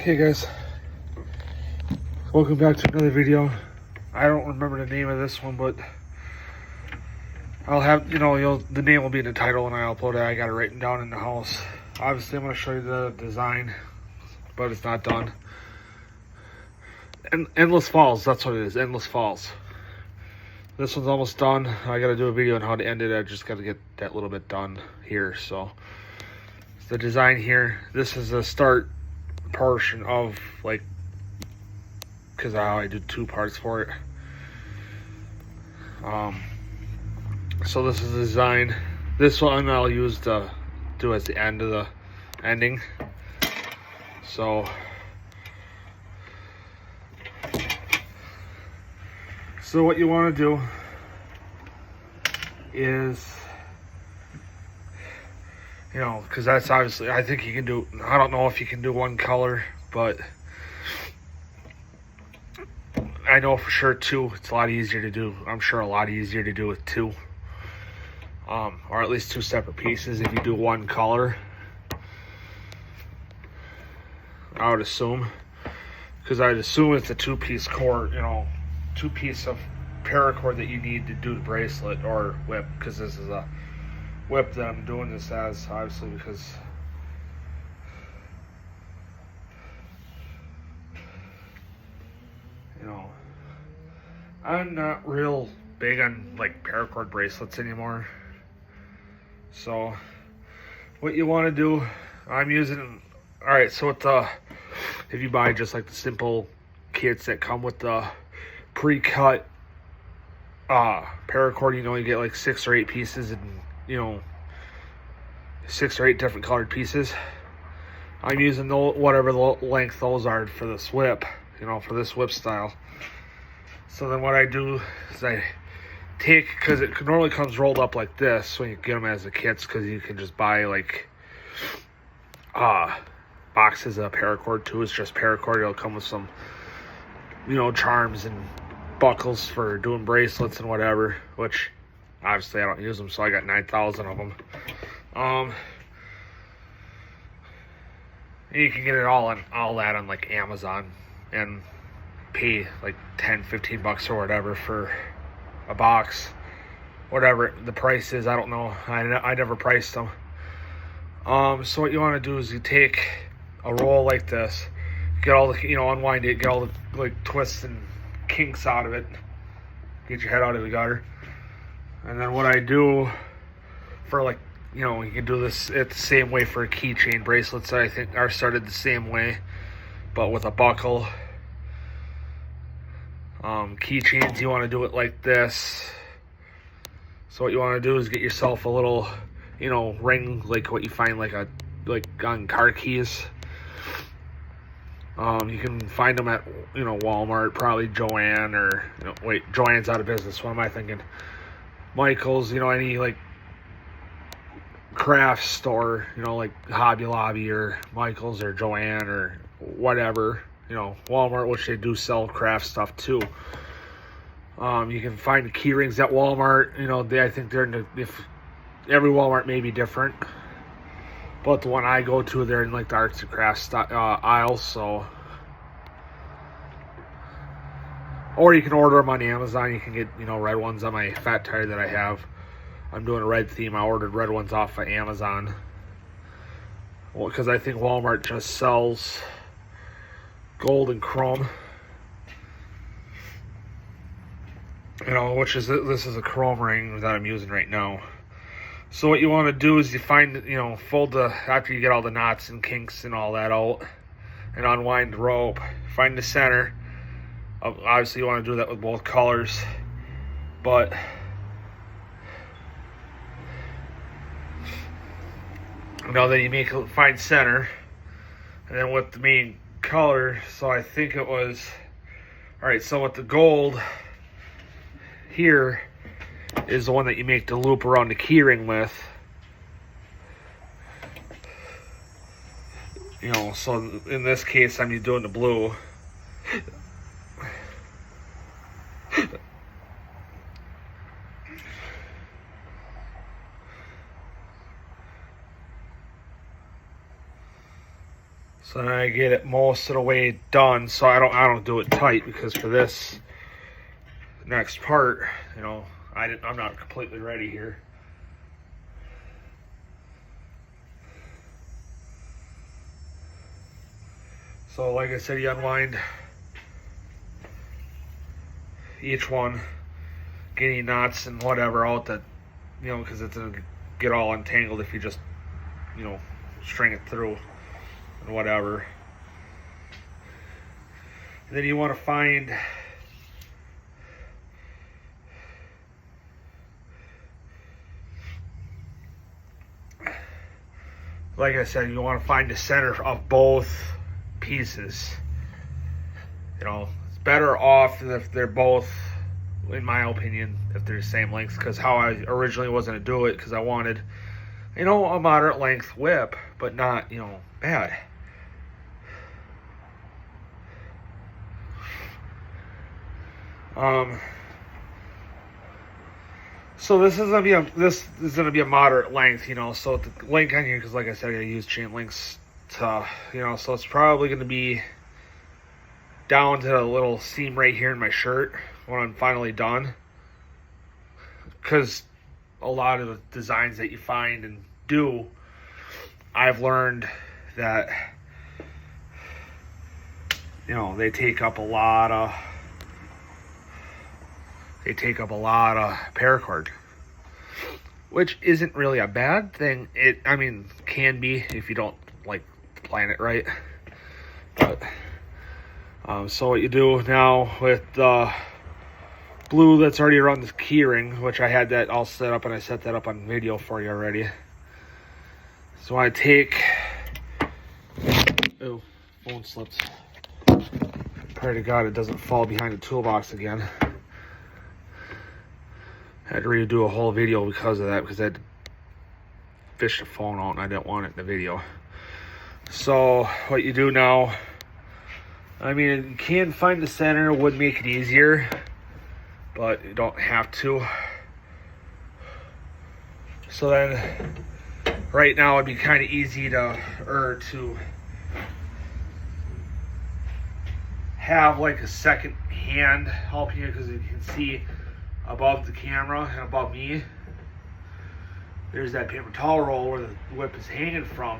Okay guys, welcome back to another video. I don't remember the name of this one, but I'll have, the name will be in the title when I upload it. I got it written down in the house. Obviously I'm going to show you the design, but it's not done. And Endless Falls, that's what it is, Endless Falls. This one's almost done. I got to do a video on how to end it. I just got to get that little bit done here. So the design here, this is the start portion of, like, because I did two parts for it. So this is the design. This one I'll use to do as the end of the ending. So what you want to do is, because that's obviously, I think you can do, I don't know if you can do one color, but I know for sure two. It's a lot easier to do. I'm sure a lot easier to do with two. Or at least two separate pieces. If you do one color, I would assume. Because I'd assume it's a two-piece cord, two-piece of paracord that you need to do the bracelet or whip. Because this is a whip that I'm doing this as, obviously, because I'm not real big on like paracord bracelets anymore. So what you want to do, I'm using, alright, so with if you buy just like the simple kits that come with the pre-cut paracord, you get like 6 or 8 pieces and 6 or 8 different colored pieces. I'm using whatever the length those are for this whip, for this whip style. So then what I do is I take, because it normally comes rolled up like this when you get them as the kits, because you can just buy like boxes of paracord too. It's just paracord. It'll come with some charms and buckles for doing bracelets and whatever, which obviously I don't use them, so I got 9,000 of them. You can get it all that on like Amazon and pay like 10-15 bucks or whatever for a box, whatever the price is. I don't know, I never priced them. So what you want to do is you take a roll like this, get all the unwind it, get all the like twists and kinks out of it, get your head out of the gutter. And then what I do for like you can do this the same way for keychain bracelets that I think are started the same way, but with a buckle. Keychains, you want to do it like this. So what you want to do is get yourself a little, ring, like what you find like on car keys. You can find them at, Walmart, probably Joann, or, wait, Joann's out of business. What am I thinking? Michael's, any like craft store, like Hobby Lobby or Michael's or Joann or whatever. Walmart, which they do sell craft stuff too. You can find key rings at Walmart. I think they're every Walmart may be different, but the one I go to, they're in like the arts and crafts aisle. So, or you can order them on Amazon. You can get red ones on my fat tire that I have. I'm doing a red theme. I ordered red ones off of Amazon. Well, because I think Walmart just sells gold and chrome, which is, this is a chrome ring that I'm using right now. So what you want to do is you find, fold after you get all the knots and kinks and all that out and unwind the rope, find the center. Obviously you want to do that with both colors, but then you find center, and then with the main color, so I think it was, alright, so with the gold here is the one that you make the loop around the keyring with. So in this case I'm doing the blue. So then I get it most of the way done. So I don't do it tight, because for this next part, you know, I'm not completely ready here. So like I said, you unwind each one, get any knots and whatever out that, you know, because it's gonna get all entangled if you just, you know, string it through and whatever. And then you want to find like I said, you want to find the center of both pieces. You know, it's better off if they're both, in my opinion, if they're the same length, because how I originally was going to do it, because I wanted, you know, a moderate length whip, but not, you know, bad. So this is gonna be a moderate length, you know. So the link on here, because like I said, I use chain links to, you know, so it's probably gonna be down to the little seam right here in my shirt when I'm finally done. Because a lot of the designs that you find and do, I've learned that, you know, they take up a lot of paracord, which isn't really a bad thing. I mean, can be if you don't like plan it right. But so what you do now with the blue that's already around the key ring, which I had that all set up and I set that up on video for you already. So I take, oh, phone slipped. Pray to God it doesn't fall behind the toolbox again. I had to redo a whole video because of that, because I had to fish the phone out and I didn't want it in the video. So what you do now, I mean, you can find the center, would make it easier, but you don't have to. So then right now it'd be kind of easy to have like a second hand help you, because you can see above the camera and above me, there's that paper towel roll where the whip is hanging from.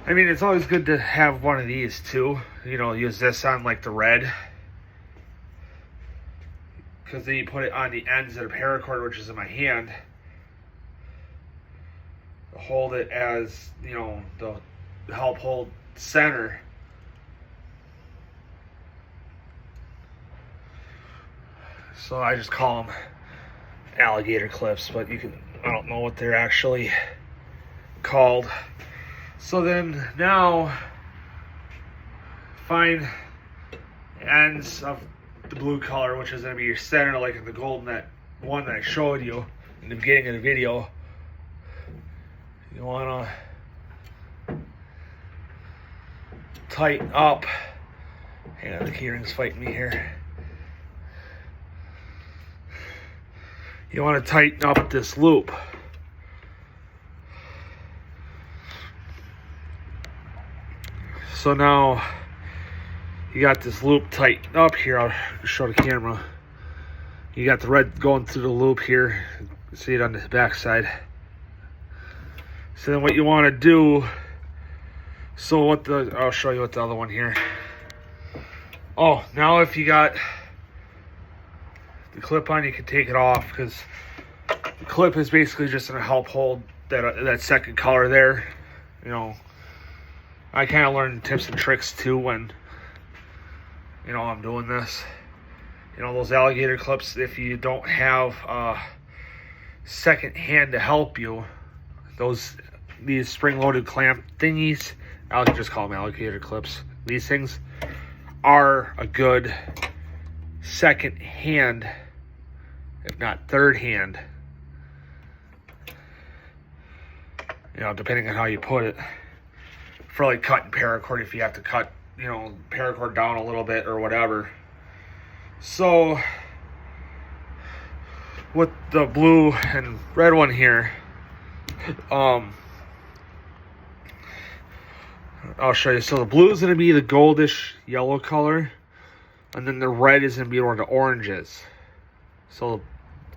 I mean, it's always good to have one of these too. You know, use this on like the red, because then you put it on the ends of the paracord, which is in my hand, hold it as, you know, to help hold center. So I just call them alligator clips, but I don't know what they're actually called. So then now find ends of the blue color, which is going to be your center, like in the golden, that one that I showed you in the beginning of the video. You want to tighten up. Hang on, the key ring's fighting me here. You want to tighten up this loop. So now you got this loop tightened up here. I'll show the camera. You got the red going through the loop here. You can see it on the back side. So then what you want to do, I'll show you what the other one here. Oh, now if you got the clip on, you can take it off, because the clip is basically just going to help hold that second color there. You know, I kind of learned tips and tricks too when, you know, I'm doing this. You know, those alligator clips, if you don't have a second hand to help you, these spring-loaded clamp thingies, I'll just call them alligator clips. These things are a good second hand, if not third hand, you know, depending on how you put it, for like cutting paracord, if you have to cut, you know, paracord down a little bit or whatever. So with the blue and red one here, I'll show you. So the blue is going to be the goldish yellow color, and then the red is going to be where the orange is. So the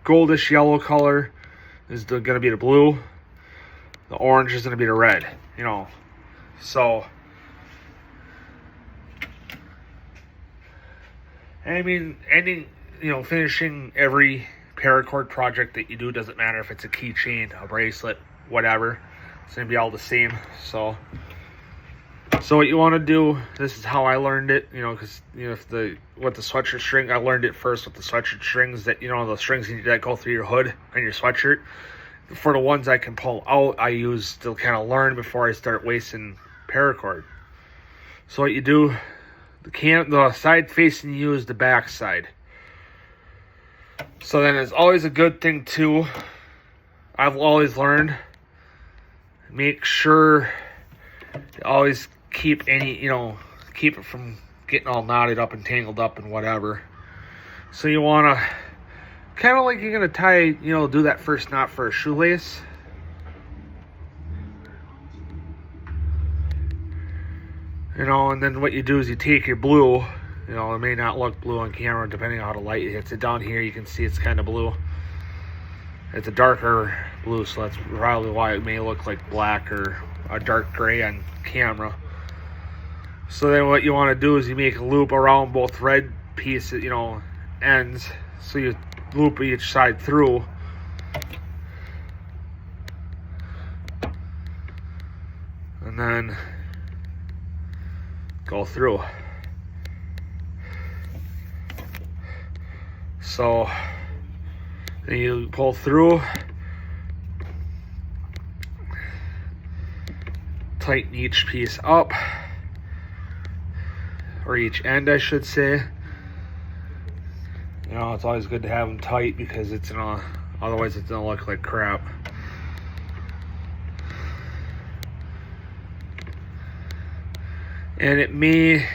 goldish yellow color is going to be the blue. The orange is going to be the red, you know. So, I mean, finishing every paracord project that you do, doesn't matter if it's a keychain, a bracelet, whatever. It's going to be all the same. So what you want to do, this is how I learned it, because, with the sweatshirt string, I learned it first with the sweatshirt strings, that, the strings that go through your hood on your sweatshirt. For the ones I can pull out, I use to kind of learn before I start wasting paracord. So what you do, the side facing you is the back side. So then it's always a good thing too, I've always learned, make sure you always keep keep it from getting all knotted up and tangled up and whatever. So you want to, kind of like you're going to tie, do that first knot for a shoelace. And then what you do is you take your blue, it may not look blue on camera depending on how the light hits it. Down here you can see it's kind of blue. It's a darker blue, so that's probably why it may look like black or a dark gray on camera. So then what you want to do is you make a loop around both red pieces, ends. So you loop each side through. And then go through. So then you pull through, tighten each piece up, or each end I should say. It's always good to have them tight because otherwise it's gonna look like crap. And it may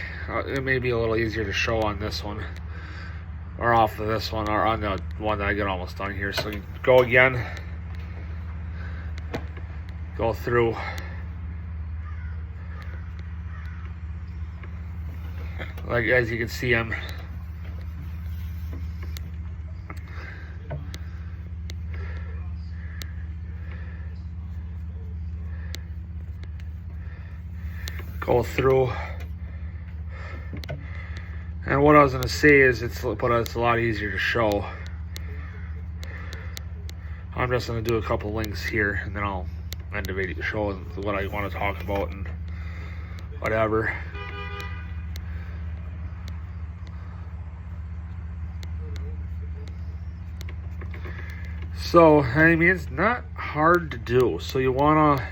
be a little easier to show on this one, or off of this one, or on the one that I get almost done here. So you go again, go through, like as you can see, go through. And what I was going to say is it's a lot easier to show. I'm just going to do a couple links here, and then I'll end the video showing what I want to talk about and whatever. So, I mean, it's not hard to do. So you want to,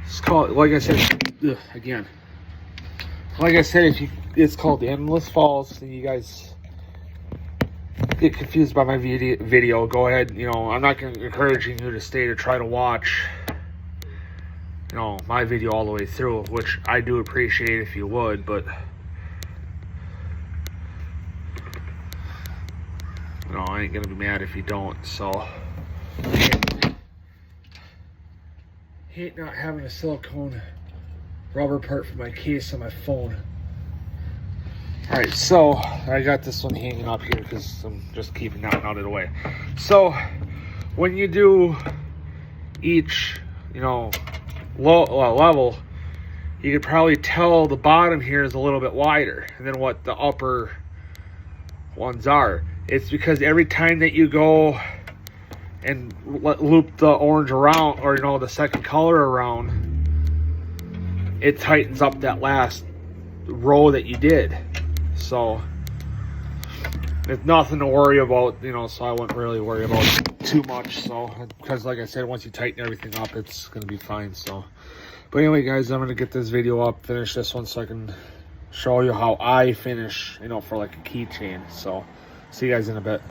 it's called, like I said, again, like I said, it's called the Endless Falls, and you guys get confused by my video, go ahead, I'm not encouraging you to stay to try to watch, my video all the way through, which I do appreciate if you would, but, I ain't gonna be mad if you don't. So, hate not having a silicone rubber part for my case on my phone. Alright, so I got this one hanging up here because I'm just keeping that one out of the way. So when you do each level, you could probably tell the bottom here is a little bit wider than what the upper ones are. It's because every time that you go and loop the orange around, or the second color around, it tightens up that last row that you did. So it's nothing to worry about, so I wouldn't really worry about it too much. So, because like I said, once you tighten everything up, it's going to be fine. So, but anyway, guys, I'm going to get this video up, finish this one so I can show you how I finish, for like a keychain. So, see you guys in a bit.